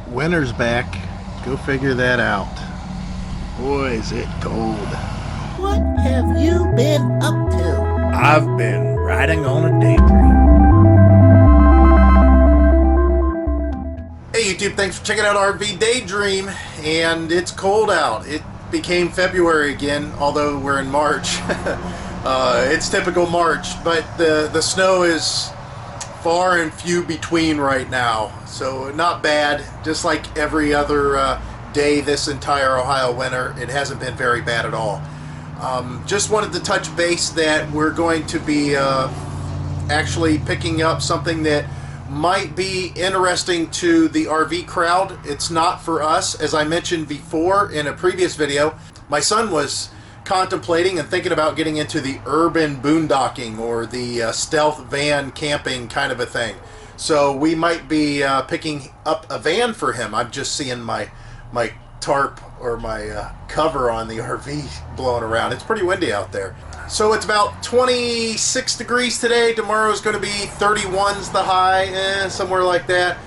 Winter's back. Go figure that out. Boy, is it cold. What have you been up to? I've been riding on a daydream. Hey YouTube, thanks for checking out RV Daydream. And it's cold out. It became February again, although we're in March. It's typical March, but the snow is far and few between right now. So not bad, just like every other day this entire Ohio winter. It hasn't been very bad at all. Just wanted to touch base that we're going to be actually picking up something that might be interesting to the RV crowd. It's not for us. As I mentioned before in a previous video, my son was contemplating and thinking about getting into the urban boondocking or the stealth van camping kind of a thing. So we might be picking up a van for him. I'm just seeing my tarp or my cover on the RV blowing around. It's pretty windy out there. So it's about 26 degrees today. Tomorrow is going to be 31's the high, somewhere like that.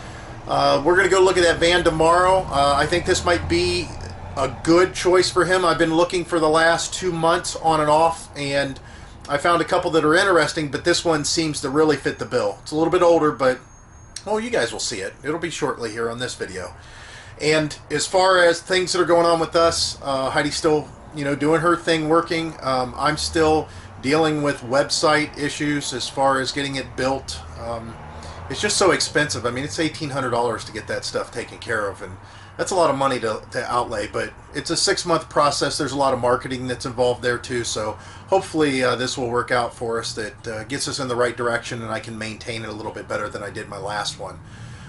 We're going to go look at that van tomorrow. I think this might be a good choice for him. I've been looking for the last 2 months on and off, and I found a couple that are interesting, but this one seems to really fit the bill. It's a little bit older, but well, you guys will see it. It'll be shortly here on this video. And as far as things that are going on with us, Heidi's still, doing her thing, working. I'm still dealing with website issues as far as getting it built. It's just so expensive. I mean, it's $1,800 to get that stuff taken care of, and that's a lot of money to outlay, but it's a 6-month process. There's a lot of marketing that's involved there too, so hopefully this will work out for us. That gets us in the right direction, and I can maintain it a little bit better than I did my last one.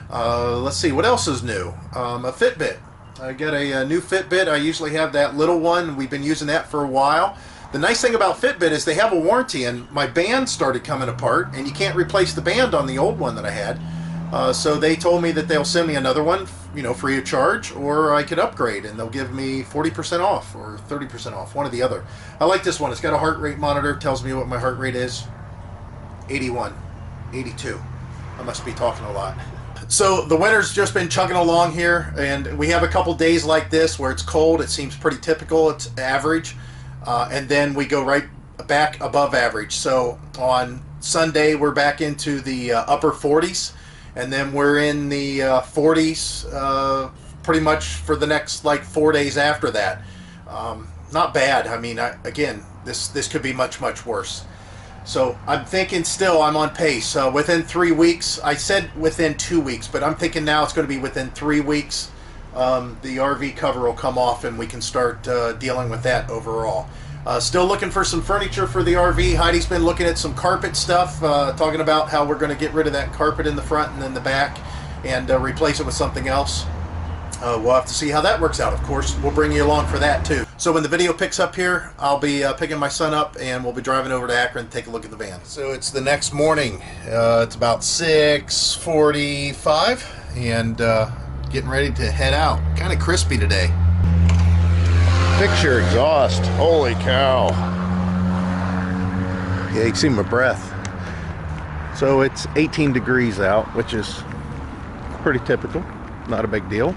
Let's see, what else is new? A Fitbit. I got a new Fitbit. I usually have that little one. We've been using that for a while. The nice thing about Fitbit is they have a warranty, and my band started coming apart, and you can't replace the band on the old one that I had. So they told me that they'll send me another one, free of charge, or I could upgrade, and they'll give me 40% off or 30% off, one or the other. I like this one. It's got a heart rate monitor, tells me what my heart rate is. 81, 82. I must be talking a lot. So the winter's just been chugging along here, and we have a couple days like this where it's cold. It seems pretty typical. It's average. And then we go right back above average. So on Sunday, we're back into the upper 40s. And then we're in the 40s pretty much for the next 4 days after that. Not bad. I mean, again, this could be much, much worse. So I'm thinking still I'm on pace. Within 3 weeks, I said within 2 weeks, but I'm thinking now it's going to be within 3 weeks. The RV cover will come off and we can start dealing with that overall. Still looking for some furniture for the RV. Heidi's been looking at some carpet stuff, talking about how we're going to get rid of that carpet in the front and in the back and replace it with something else. We'll have to see how that works out. Of course, we'll bring you along for that too. So when the video picks up here, I'll be picking my son up and we'll be driving over to Akron to take a look at the van. So it's the next morning. It's about 6:45 and getting ready to head out. Kind of crispy today. Fix your exhaust. Holy cow. Yeah, you can see my breath. So it's 18 degrees out, which is pretty typical. Not a big deal.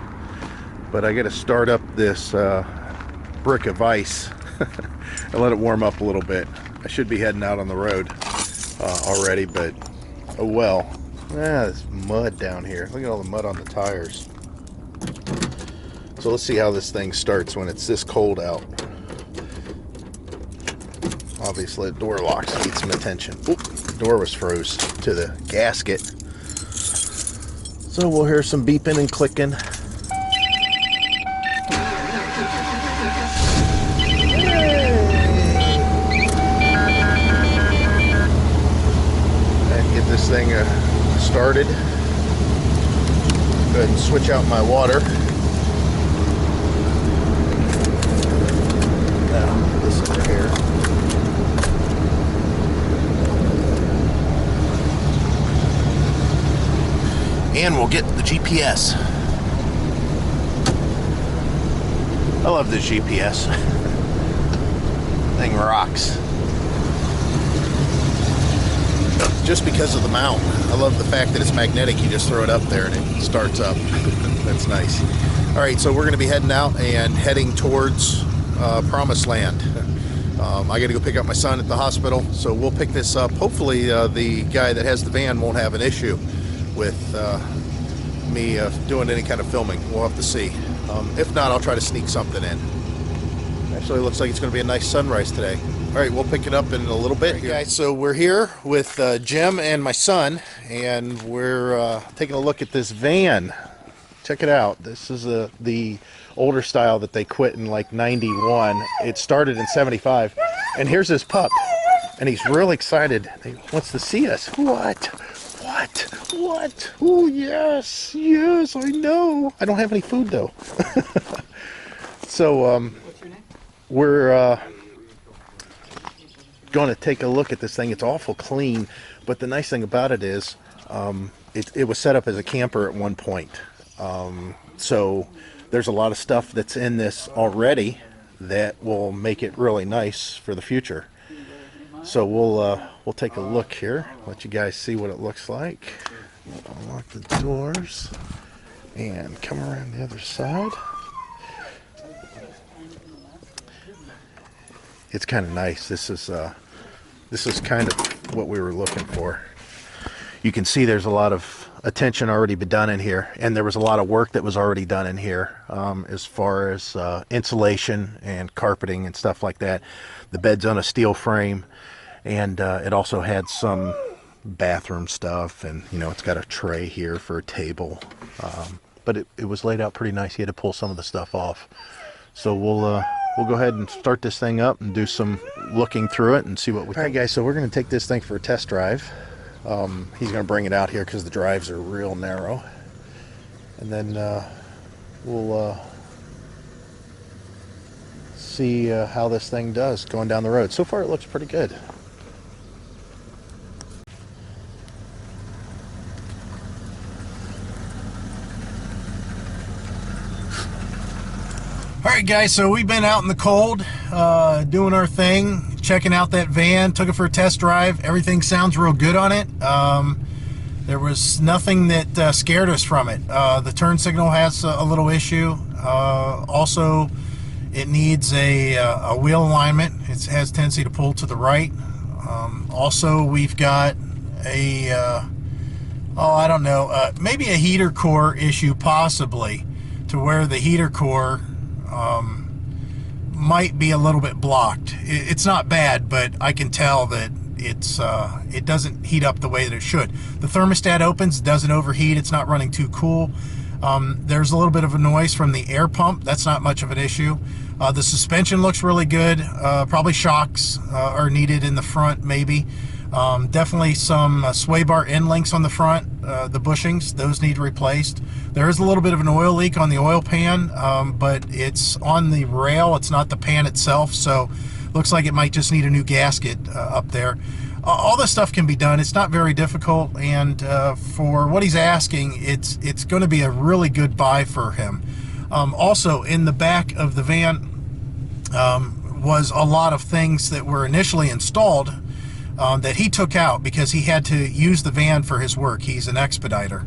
But I got to start up this brick of ice and let it warm up a little bit. I should be heading out on the road already, but oh well. There's mud down here. Look at all the mud on the tires. So let's see how this thing starts when it's this cold out. Obviously the door locks need some attention. Oop, the door was froze to the gasket. So we'll hear some beeping and clicking. And get this thing started. Go ahead and switch out my water. This over here. And we'll get the GPS. I love this GPS. Thing rocks. Just because of the mount. I love the fact that it's magnetic. You just throw it up there and it starts up. That's nice. All right, so we're going to be heading out and heading towards Promised Land. I got to go pick up my son at the hospital, so we'll pick this up. Hopefully the guy that has the van won't have an issue with me doing any kind of filming. We'll have to see. If not, I'll try to sneak something in. Actually, it looks like it's going to be a nice sunrise today. All right, we'll pick it up in a little bit. Right, guys, so we're here with Jim and my son, and we're taking a look at this van. Check it out. This is the older style that they quit in like 91. It started in 75. And here's this pup. And he's real excited. He wants to see us. What? Oh, yes. Yes, I know. I don't have any food, though. So, What's your name? we're going to take a look at this thing. It's awful clean. But the nice thing about it is it was set up as a camper at one point. So there's a lot of stuff that's in this already that will make it really nice for the future. So we'll take a look here, let you guys see what it looks like. Unlock the doors and come around the other side. It's kind of nice. This is kind of what we were looking for. You can see there's a lot of attention already been done in here, and there was a lot of work that was already done in here as far as insulation and carpeting and stuff like that. The bed's on a steel frame, and it also had some bathroom stuff, and it's got a tray here for a table, but it was laid out pretty nice. You had to pull some of the stuff off. So we'll go ahead and start this thing up and do some looking through it and see what we think. All right, guys, so we're going to take this thing for a test drive. He's going to bring it out here because the drives are real narrow, and then we'll see how this thing does going down the road. So far it looks pretty good. Alright guys, so we've been out in the cold doing our thing, checking out that van, took it for a test drive. Everything sounds real good on it. There was nothing that scared us from it. The turn signal has a little issue. Also, it needs a wheel alignment. It has tendency to pull to the right. Also, we've got a, I don't know, maybe a heater core issue possibly, to where the heater core might be a little bit blocked. It's not bad, but I can tell that it doesn't heat up the way that it should. The thermostat opens, doesn't overheat, it's not running too cool. There's a little bit of a noise from the air pump. That's not much of an issue. The suspension looks really good. Probably shocks are needed in the front, maybe. Definitely some sway bar end links on the front, the bushings, those need replaced. There is a little bit of an oil leak on the oil pan, but it's on the rail, it's not the pan itself, so looks like it might just need a new gasket up there. All this stuff can be done. It's not very difficult, and for what he's asking, it's going to be a really good buy for him. Also, in the back of the van was a lot of things that were initially installed that he took out because he had to use the van for his work. He's an expediter.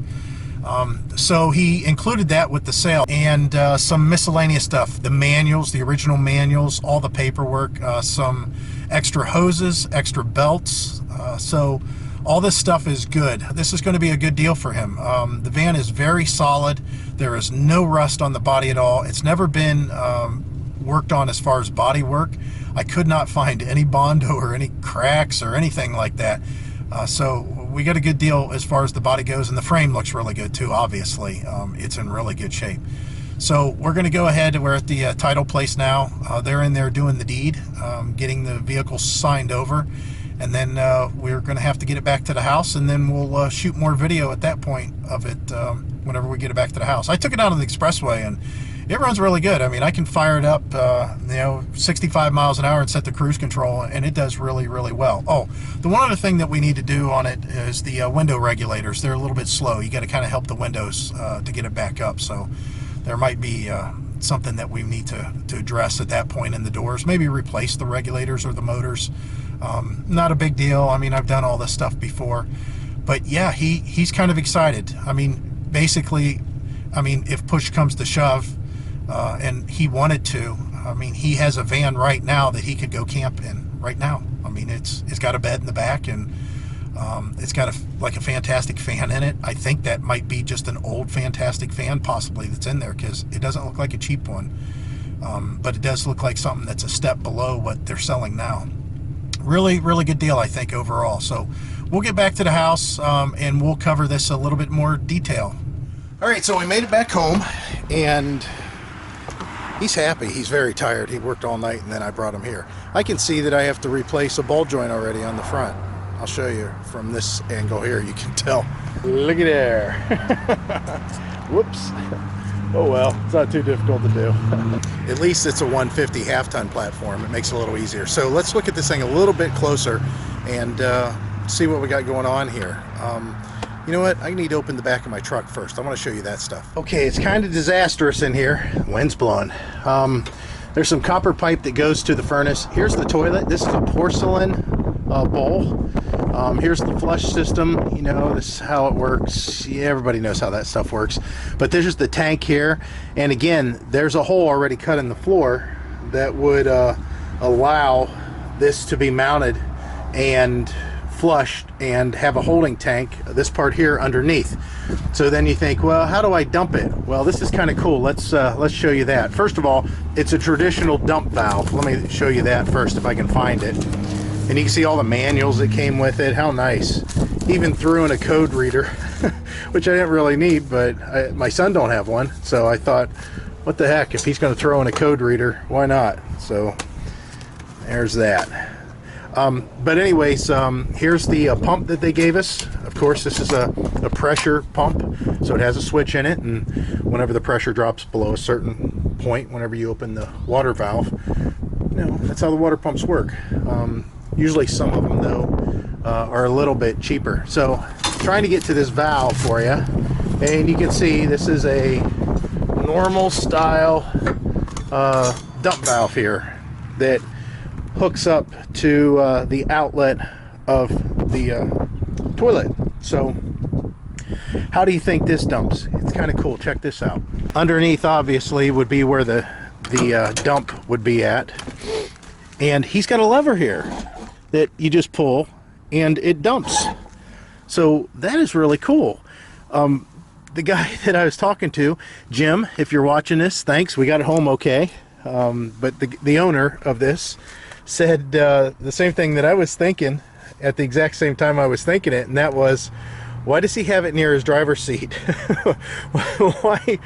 So he included that with the sale, and some miscellaneous stuff, the manuals, the original manuals, all the paperwork, some extra hoses, extra belts. So all this stuff is good. This is going to be a good deal for him. The van is very solid. There is no rust on the body at all. It's never been worked on as far as body work. I could not find any Bondo or any cracks or anything like that. So we got a good deal as far as the body goes, and the frame looks really good too, obviously. It's in really good shape. So we're going to go ahead. We're at the title place now. They're in there doing the deed, getting the vehicle signed over, and then we're going to have to get it back to the house, and then we'll shoot more video at that point of it whenever we get it back to the house. I took it out on the expressway, and it runs really good. I mean, I can fire it up, 65 miles an hour and set the cruise control, and it does really, really well. Oh, the one other thing that we need to do on it is the window regulators. They're a little bit slow. You got to kind of help the windows to get it back up. So there might be something that we need to address at that point in the doors. Maybe replace the regulators or the motors. Not a big deal. I mean, I've done all this stuff before. But yeah, he's kind of excited. I mean, basically, I mean, if push comes to shove, and he wanted to, I mean, he has a van right now that he could go camp in right now. I mean, it's got a bed in the back, and it's got like a fantastic fan in it. I think that might be just an old fantastic fan possibly that's in there, because it doesn't look like a cheap one. But it does look like something that's a step below what they're selling now. Really, really good deal, I think, overall. So we'll get back to the house, and we'll cover this a little bit more detail. All right, so we made it back home, and he's happy. He's very tired. He worked all night, and then I brought him here. I can see that I have to replace a ball joint already on the front. I'll show you from this angle here. You can tell. Look at there. Whoops. Oh well, it's not too difficult to do. At least it's a 150 half-ton platform. It makes it a little easier. So let's look at this thing a little bit closer and see what we got going on here. You know what? I need to open the back of my truck first. I want to show you that stuff. Okay, it's kind of disastrous in here. Wind's blowing. There's some copper pipe that goes to the furnace. Here's the toilet. This is a porcelain bowl. Here's the flush system. You know, this is how it works. Yeah, everybody knows how that stuff works. But there's the tank here. And again, there's a hole already cut in the floor that would allow this to be mounted and flushed and have a holding tank, this part here underneath. So then you think, well, how do I dump it? Well, this is kind of cool. Let's show you that. First of all, it's a traditional dump valve. Let me show you that first if I can find it. And you can see all the manuals that came with it. How nice. Even threw in a code reader, which I didn't really need, but my son don't have one. So I thought, what the heck, if he's going to throw in a code reader, why not? So there's that. But anyways, here's the pump that they gave us. Of course, this is a pressure pump, so it has a switch in it, and whenever the pressure drops below a certain point, whenever you open the water valve, you know, that's how the water pumps work. Usually some of them, though, are a little bit cheaper. So trying to get to this valve for you, and you can see this is a normal style dump valve here that hooks up to the outlet of the toilet. So how do you think this dumps? It's kind of cool. Check this out. Underneath obviously would be where the dump would be at, and he's got a lever here that you just pull and it dumps. So that is really cool. The guy that I was talking to, Jim, if you're watching this, thanks, we got it home okay. But the owner of this said the same thing that I was thinking at the exact same time I was thinking it, and that was, why does he have it near his driver's seat? Why?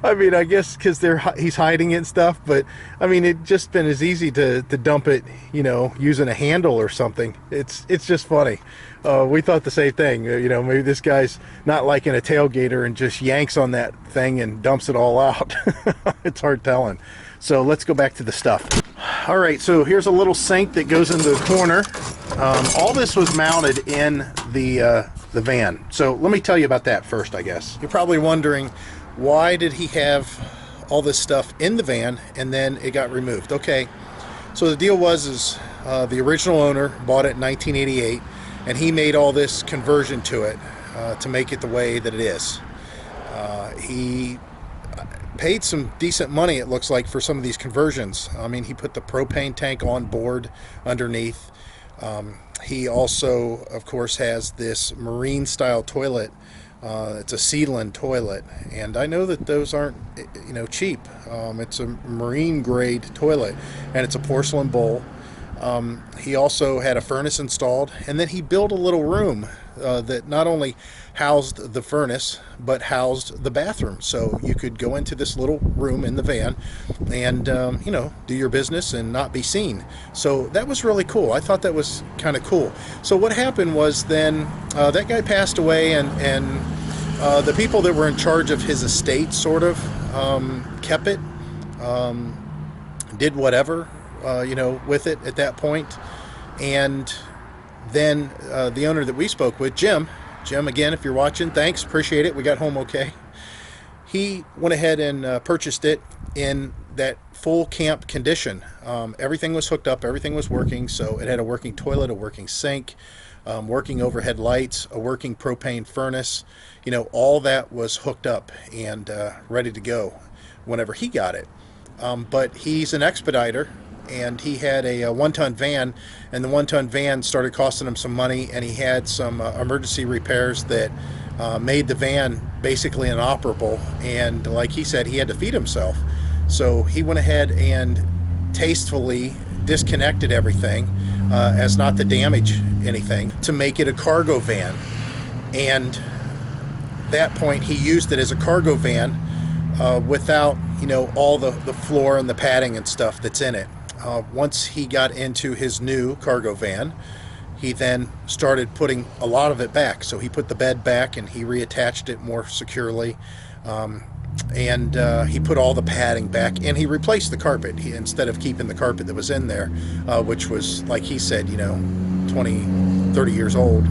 I mean, I guess because he's hiding it and stuff, but I mean, it just been as easy to dump it, you know, using a handle or something. It's just funny. We thought the same thing. You know, maybe this guy's not liking a tailgater and just yanks on that thing and dumps it all out. It's hard telling. So let's go back to the stuff. All right, so here's a little sink that goes into the corner. All this was mounted in the van. So let me tell you about that first, I guess. You're probably wondering, why did he have all this stuff in the van and then it got removed? Okay, so the deal was the original owner bought it in 1988, and he made all this conversion to it to make it the way that it is. He paid some decent money, it looks like, for some of these conversions. I mean, he put the propane tank on board underneath. He also, of course, has this marine style toilet. It's a Sealand toilet, and I know that those aren't, you know, cheap. It's a marine grade toilet, and it's a porcelain bowl. He also had a furnace installed, and then he built a little room that not only housed the furnace but housed the bathroom, so you could go into this little room in the van and you know, do your business and not be seen. So that was really cool. I thought that was kind of cool. So what happened was then that guy passed away, and the people that were in charge of his estate sort of kept it, did whatever you know, with it at that point. And then the owner that we spoke with, Jim, again, if you're watching, thanks, appreciate it, we got home okay. He went ahead and purchased it in that full camp condition. Everything was hooked up, everything was working, so it had a working toilet, a working sink, working overhead lights, a working propane furnace. You know, all that was hooked up and ready to go whenever he got it. But he's an expediter, and he had a one-ton van, and the one-ton van started costing him some money, and he had some emergency repairs that made the van basically inoperable. And like he said, he had to feed himself. So he went ahead and tastefully disconnected everything as not to damage anything to make it a cargo van. And that point he used it as a cargo van without, you know, all the floor and the padding and stuff that's in it. Once he got into his new cargo van, he then started putting a lot of it back. So he put the bed back and he reattached it more securely. And he put all the padding back, and he replaced the carpet. Instead of keeping the carpet that was in there, which was, like he said, you know, 20, 30 years old,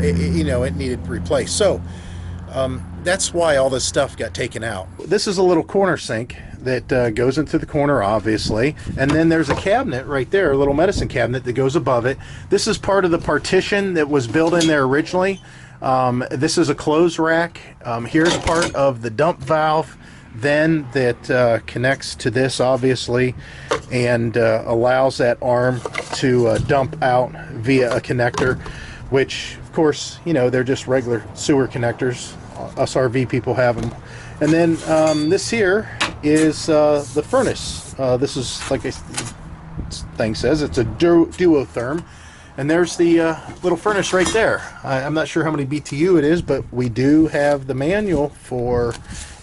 you know, it needed replaced. So that's why all this stuff got taken out. This is a little corner sink that goes into the corner, obviously, and then there's a cabinet right there, a little medicine cabinet that goes above it. This is part of the partition that was built in there originally. This is a clothes rack. Here's part of the dump valve then that connects to this, obviously, and allows that arm to dump out via a connector, which, of course, you know, they're just regular sewer connectors. Us RV people have them. And then this here is the furnace. This is, like the thing says, it's a duotherm. And there's the little furnace right there. I'm not sure how many BTU it is, but we do have the manual for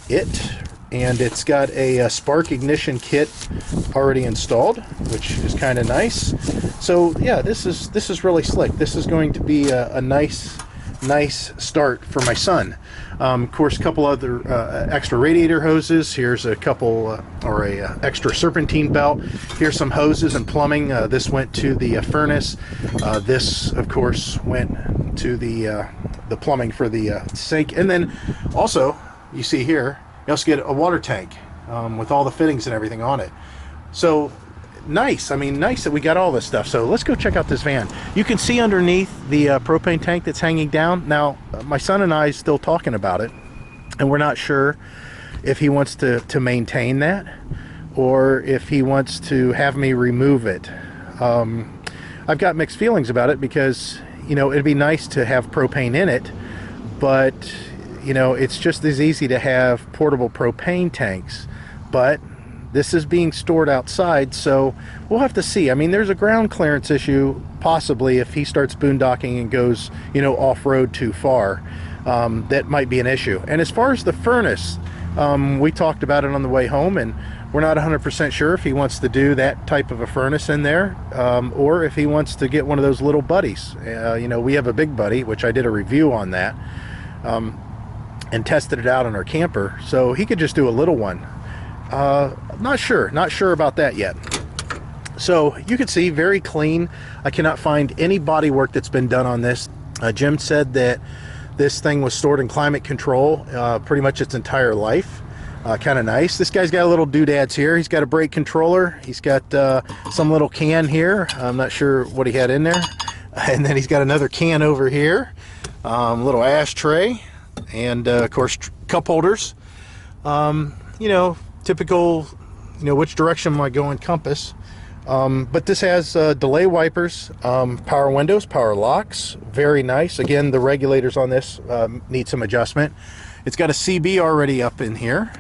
it. And it's got a spark ignition kit already installed, which is kind of nice. So yeah, this is really slick. This is going to be a nice start for my son. Of course, a couple other extra radiator hoses. Here's a couple or a extra serpentine belt. Here's some hoses and plumbing. This went to the furnace. This, of course, went to the plumbing for the sink. And then also, you see here, you also get a water tank with all the fittings and everything on it. So nice. I mean, nice that we got all this stuff. So let's go check out this van. You can see underneath the propane tank that's hanging down. Now, my son and I are still talking about it, and we're not sure if he wants to maintain that or if he wants to have me remove it. I've got mixed feelings about it because, you know, it'd be nice to have propane in it, but, you know, it's just as easy to have portable propane tanks. But this is being stored outside, so we'll have to see. I mean, there's a ground clearance issue, possibly, if he starts boondocking and goes, you know, off-road too far. That might be an issue. And as far as the furnace, we talked about it on the way home, and we're not 100% sure if he wants to do that type of a furnace in there, or if he wants to get one of those little buddies. You know, we have a big buddy, which I did a review on that, and tested it out on our camper, so he could just do a little one. Not sure about that yet. So you can see, very clean. I cannot find any body work that's been done on this. Jim said that this thing was stored in climate control pretty much its entire life. Kind of nice. This guy's got a little doodads here. He's got a brake controller. He's got some little can here. I'm not sure what he had in there. And then he's got another can over here, little ashtray, and of course cup holders. You know, typical, you know, which direction am I going compass. But this has delay wipers, power windows, power locks. Very nice. Again, the regulators on this need some adjustment. It's got a CB already up in here.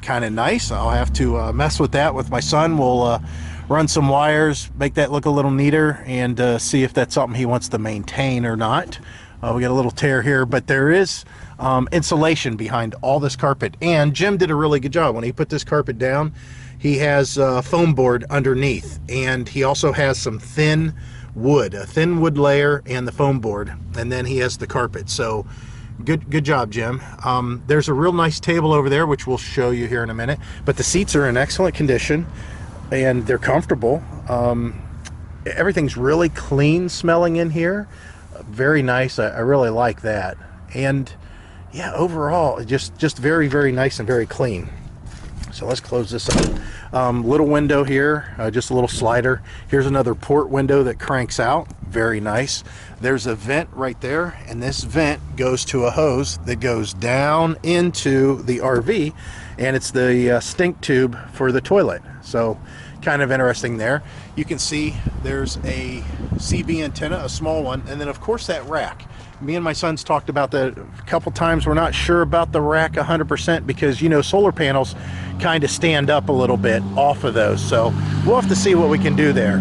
Kind of nice. I'll have to mess with that with my son. We'll run some wires, make that look a little neater, and see if that's something he wants to maintain or not. We got a little tear here, but there is insulation behind all this carpet, and Jim did a really good job. When he put this carpet down, he has a foam board underneath, and he also has some thin wood, a thin wood layer and the foam board, and then he has the carpet. So good job, Jim. There's a real nice table over there, which we'll show you here in a minute, but the seats are in excellent condition and they're comfortable. Everything's really clean smelling in here. Very nice. I really like that. And yeah, overall, just very, very nice and very clean. So let's close this up. Little window here, just a little slider. Here's another port window that cranks out. Very nice. There's a vent right there, and this vent goes to a hose that goes down into the RV, and it's the stink tube for the toilet. So kind of interesting there. You can see there's a CB antenna, a small one, and then of course that rack. Me and my sons talked about that a couple times. We're not sure about the rack 100% because, you know, solar panels kind of stand up a little bit off of those. So we'll have to see what we can do there.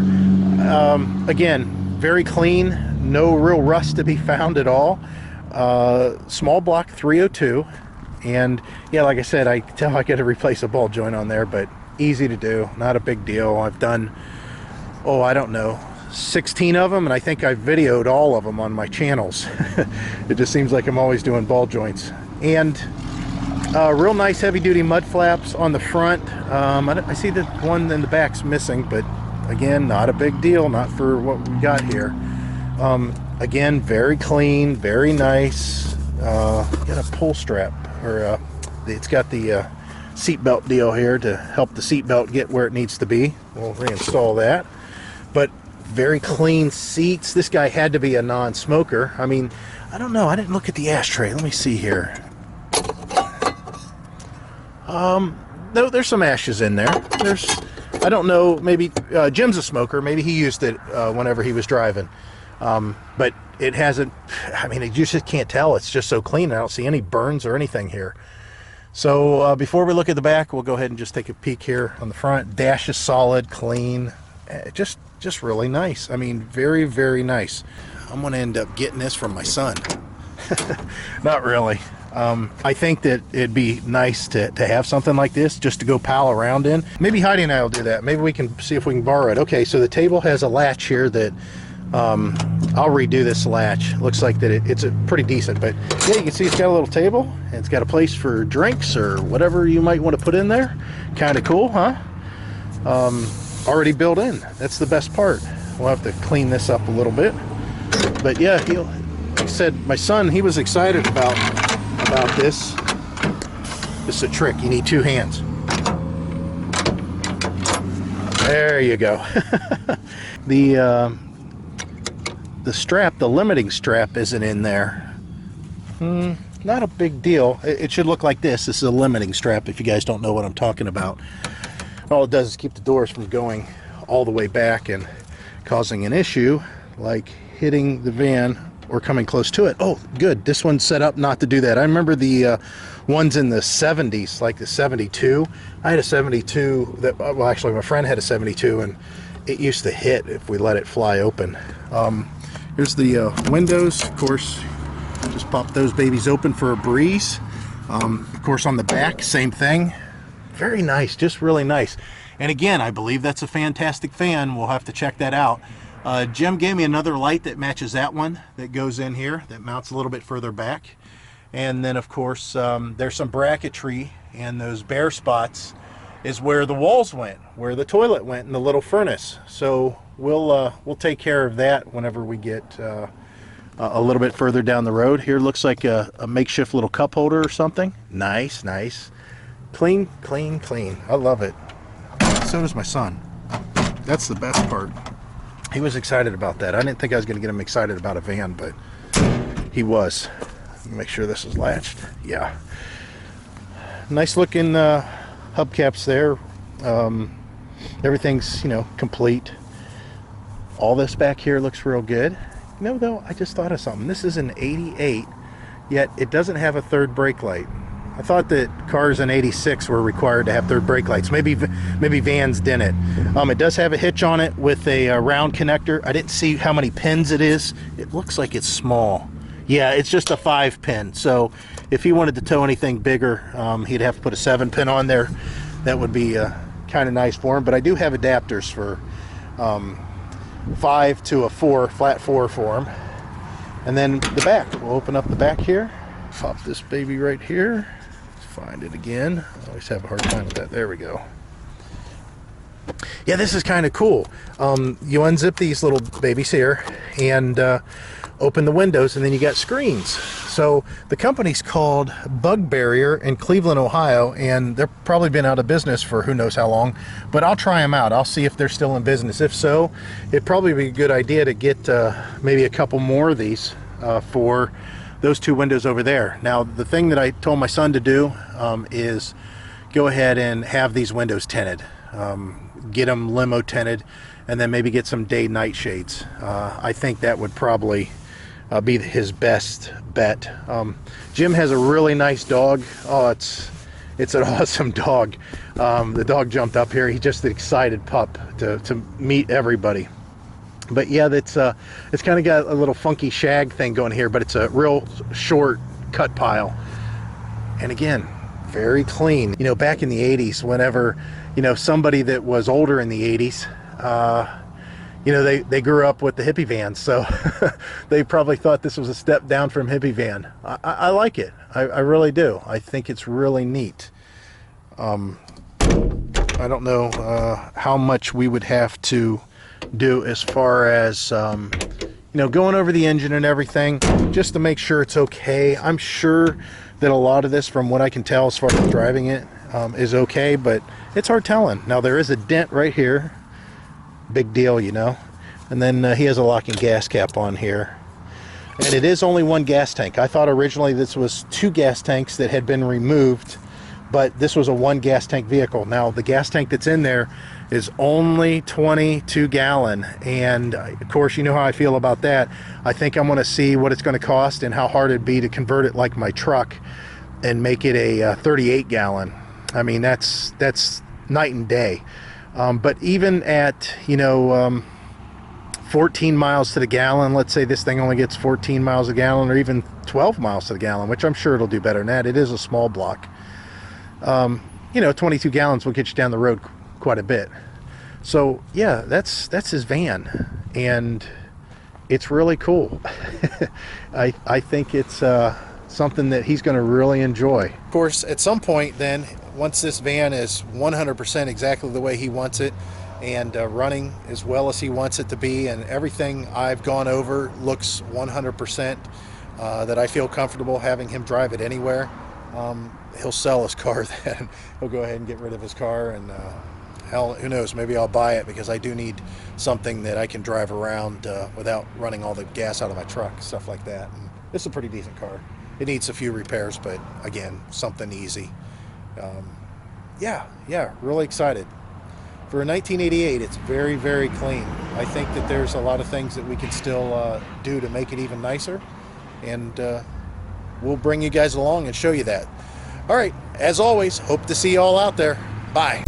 Again, very clean, no real rust to be found at all. Small block 302. And yeah, like I said, I tell I got to replace a ball joint on there, but easy to do, not a big deal. I've done, oh, I don't know, 16 of them, and I think I've videoed all of them on my channels. It just seems like I'm always doing ball joints. And real nice heavy-duty mud flaps on the front. I see the one in the back's missing, but again, not a big deal, not for what we got here. Again, very clean, very nice. Got a pull strap, or it's got the seatbelt deal here to help the seatbelt get where it needs to be. We'll reinstall that. But very clean seats. This guy had to be a non-smoker. I mean, I don't know, I didn't look at the ashtray. Let me see here. No, there's some ashes in there. I don't know, maybe Jim's a smoker, maybe he used it whenever he was driving. But it hasn't, I mean, you just can't tell. It's just so clean. I don't see any burns or anything here. So before we look at the back, we'll go ahead and just take a peek here on the front. Dash is solid, clean, just really nice. I mean, very, very nice. I'm going to end up getting this from my son. Not really. I think that it'd be nice to have something like this just to go pal around in. Maybe Heidi and I will do that. Maybe we can see if we can borrow it. Okay, so the table has a latch here that I'll redo this latch. Looks like that it's a pretty decent, but yeah, you can see it's got a little table and it's got a place for drinks or whatever you might want to put in there. Kind of cool, huh? Already built in. That's the best part. We'll have to clean this up a little bit, but yeah, like I said, my son, he was excited about this. This is a trick. You need two hands. There you go. The strap, the limiting strap, isn't in there. Not a big deal. It should look like this. This is a limiting strap if you guys don't know what I'm talking about. All it does is keep the doors from going all the way back and causing an issue like hitting the van or coming close to it. Oh, good. This one's set up not to do that. I remember the ones in the 70s, like the 72. I had a 72 that, well, actually my friend had a 72, and it used to hit if we let it fly open. Here's the windows. Of course, just pop those babies open for a breeze. Of course, on the back, same thing. Very nice, just really nice. And again, I believe that's a fantastic fan. We'll have to check that out. Jim gave me another light that matches that one that goes in here, that mounts a little bit further back. And then, of course, there's some bracketry, and those bare spots is where the walls went, where the toilet went, and the little furnace. So we'll take care of that whenever we get a little bit further down the road. Here looks like a makeshift little cup holder or something. Nice, nice. Clean, clean, clean. I love it. So does my son. That's the best part. He was excited about that. I didn't think I was going to get him excited about a van, but he was. Make sure this is latched. Yeah. Nice looking hubcaps there. Everything's, you know, complete. All this back here looks real good. You know, though, I just thought of something. This is an 88, yet it doesn't have a third brake light. I thought that cars in 86 were required to have third brake lights. Maybe vans didn't. It does have a hitch on it with a round connector. I didn't see how many pins it is. It looks like it's small. Yeah, it's just a 5-pin. So if he wanted to tow anything bigger, he'd have to put a 7-pin on there. That would be kind of nice for him. But I do have adapters for 5 to a 4, flat 4 for him. And then the back. We'll open up the back here. Pop this baby right here. Find it again. I always have a hard time with that. There we go. Yeah, this is kind of cool. You unzip these little babies here and open the windows, and then you got screens. So the company's called Bug Barrier in Cleveland, Ohio, and they've probably been out of business for who knows how long, but I'll try them out. I'll see if they're still in business. If so, it'd probably be a good idea to get maybe a couple more of these for those two windows over there. Now, the thing that I told my son to do is go ahead and have these windows tinted. Get them limo tinted, and then maybe get some day-night shades. I think that would probably be his best bet. Jim has a really nice dog. Oh, it's an awesome dog. The dog jumped up here. He's just an excited pup to meet everybody. But yeah, it's kind of got a little funky shag thing going here, but it's a real short cut pile. And again, very clean. You know, back in the 80s, whenever, you know, somebody that was older in the 80s, you know, they grew up with the hippie vans, so they probably thought this was a step down from hippie van. I like it. I really do. I think it's really neat. I don't know how much we would have to do as far as, you know, going over the engine and everything, just to make sure it's okay. I'm sure that a lot of this, from what I can tell as far as driving it, is okay, but it's hard telling. Now, there is a dent right here. Big deal, you know. And then he has a locking gas cap on here, and it is only one gas tank. I thought originally this was two gas tanks that had been removed, but this was a one gas tank vehicle. Now, the gas tank that's in there is only 22 gallon, and of course, you know how I feel about that. I think I'm going to see what it's going to cost and how hard it'd be to convert it like my truck and make it a 38 gallon. I mean, that's night and day. But even at, you know, 14 miles to the gallon, let's say this thing only gets 14 miles a gallon, or even 12 miles to the gallon, which I'm sure it'll do better than that. It is a small block. You know, 22 gallons will get you down the road quite a bit. So yeah, that's his van, and it's really cool. I think it's something that he's going to really enjoy. Of course, at some point then, once this van is 100% exactly the way he wants it, and running as well as he wants it to be, and everything I've gone over looks 100%, that I feel comfortable having him drive it anywhere, he'll sell his car then. He'll go ahead and get rid of his car, and hell, who knows, maybe I'll buy it, because I do need something that I can drive around without running all the gas out of my truck, stuff like that. And it's a pretty decent car. It needs a few repairs, but again, something easy. Yeah, really excited. For a 1988, it's very, very clean. I think that there's a lot of things that we can still do to make it even nicer, and we'll bring you guys along and show you that. All right, as always, hope to see you all out there. Bye.